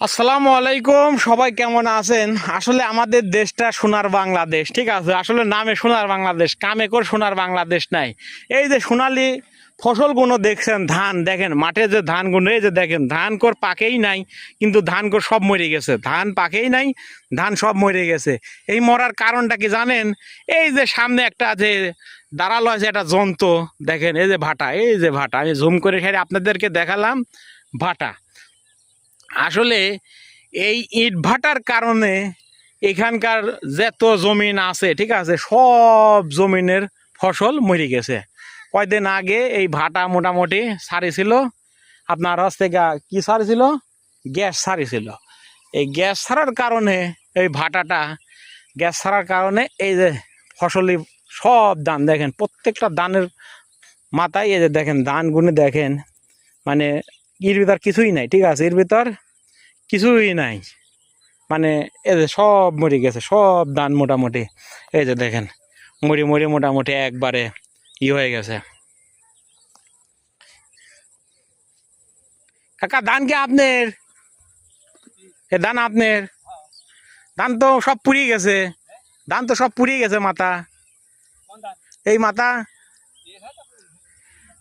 আসসালামু আলাইকুম, সবাই কেমন আছেন? আসলে আমাদের দেশটা সোনার বাংলাদেশ, ঠিক আছে। আসলে নামে সোনার বাংলাদেশ, কামে করে সোনার বাংলাদেশ নাই। এই যে সোনালি ফসলগুলো দেখছেন, ধান দেখেন, মাঠে যে ধানগুলো, এই যে দেখেন, ধান কর পাকেই নাই, কিন্তু ধান কর সব মরে গেছে। ধান পাকেই নাই, ধান সব মরে গেছে। এই মরার কারণটা কি জানেন? এই যে সামনে একটা যে দাঁড়ালো আছে একটা যন্ত্র, দেখেন, এই যে ভাটা, এই যে ভাটা, আমি জুম করে সারি আপনাদেরকে দেখালাম ভাটা। আসলে এই ইট ভাটার কারণে এখানকার যত জমিন আছে, ঠিক আছে, সব জমিনের ফসল মরে গেছে। কয়দিন আগে এই ভাটা মোটামুটি সারিছিল, আপনার হচ্ছে থেকে কি সারিছিল, গ্যাস সারিছিল। এই গ্যাস ছাড়ার কারণে এই ভাটাটা গ্যাস ছাড়ার কারণে এই যে ফসলি সব ধান দেখেন, প্রত্যেকটা ধানের মাথায় এই যে দেখেন ধানগুলো দেখেন, মানে এর ভিতর কিছুই নাই, ঠিক আছে, এর ভিতর কিছুই নাই। মানে এই যে সব মরে গেছে, সব ধান মোটামুটি এই যে দেখেন মরি মরি মোটামুটি একবারে হয়ে গেছে। কাকা, ধান কি আপনার? এ ধান আপনার? ধান তো সব পুড়িয়ে গেছে, ধান তো সব পুড়িয়ে গেছে মাথা, এই মাথা।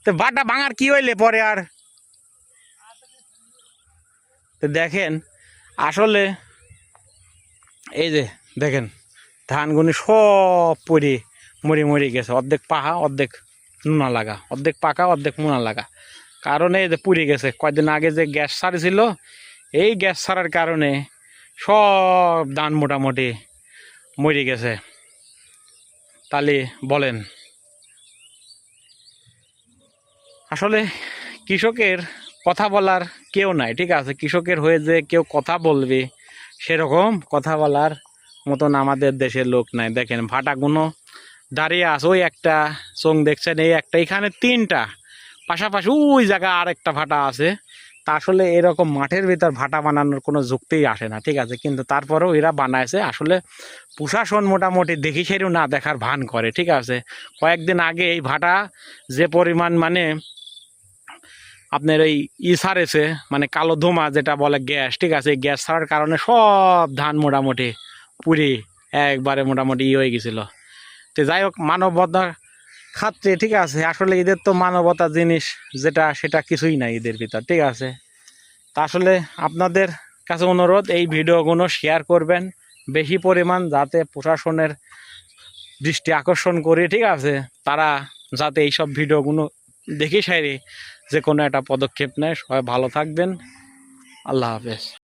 তো বাটা ভাঙার কি হইলে পরে আর? তো দেখেন আসলে এই যে দেখেন ধানগুনি সব পড়ে মরি মরি গেছে, অর্ধেক পাহা অর্ধেক নুনা লাগা, অর্ধেক পাকা অর্ধেক মুনা লাগা। কারণে এই যে পুড়ে গেছে। কয়দিন আগে যে গ্যাস ছাড়ছিল, এই গ্যাস ছাড়ার কারণে সব ধান মোটামুটি মরে গেছে। তাহলে বলেন, আসলে কৃষকের কথা বলার কেউ নাই, ঠিক আছে। কৃষকের হয়ে যে কেউ কথা বলবে সেরকম কথা বলার মতন আমাদের দেশের লোক নাই। দেখেন ভাটাগুলো দাঁড়িয়ে আছে, ওই একটা চোং দেখছেন, এই একটা, এখানে তিনটা পাশাপাশি, ওই জায়গায় আর একটা ভাটা আছে। তা আসলে এরকম মাঠের ভিতর ভাটা বানানোর কোনো যুক্তিই আসে না, ঠিক আছে। কিন্তু তারপরেও এরা বানাইছে। আসলে প্রশাসন মোটামুটি দেখি সেরও না দেখার ভান করে, ঠিক আছে। কয়েকদিন আগে এই ভাটা যে পরিমাণ মানে আপনার এই ছাড়েছে, মানে কালো ধোঁয়া যেটা বলে গ্যাস, ঠিক আছে, এই গ্যাস ছাড়ার কারণে সব ধান মোটামুটি পুড়ে একবারে মোটামুটি হয়ে গেছিল। তো যাই হোক, মানবতার খাচ্ছে, ঠিক আছে। আসলে এদের তো মানবতা জিনিস যেটা, সেটা কিছুই নাই এদের ভিতর, ঠিক আছে। তা আসলে আপনাদের কাছে অনুরোধ, এই ভিডিওগুলো শেয়ার করবেন বেশি পরিমাণ, যাতে প্রশাসনের দৃষ্টি আকর্ষণ করে, ঠিক আছে, তারা যাতে এইসব ভিডিওগুলো দেখে সাইরে যে কোনো একটা পদক্ষেপ নেয়। সবাই ভালো থাকবেন, আল্লাহ হাফেজ।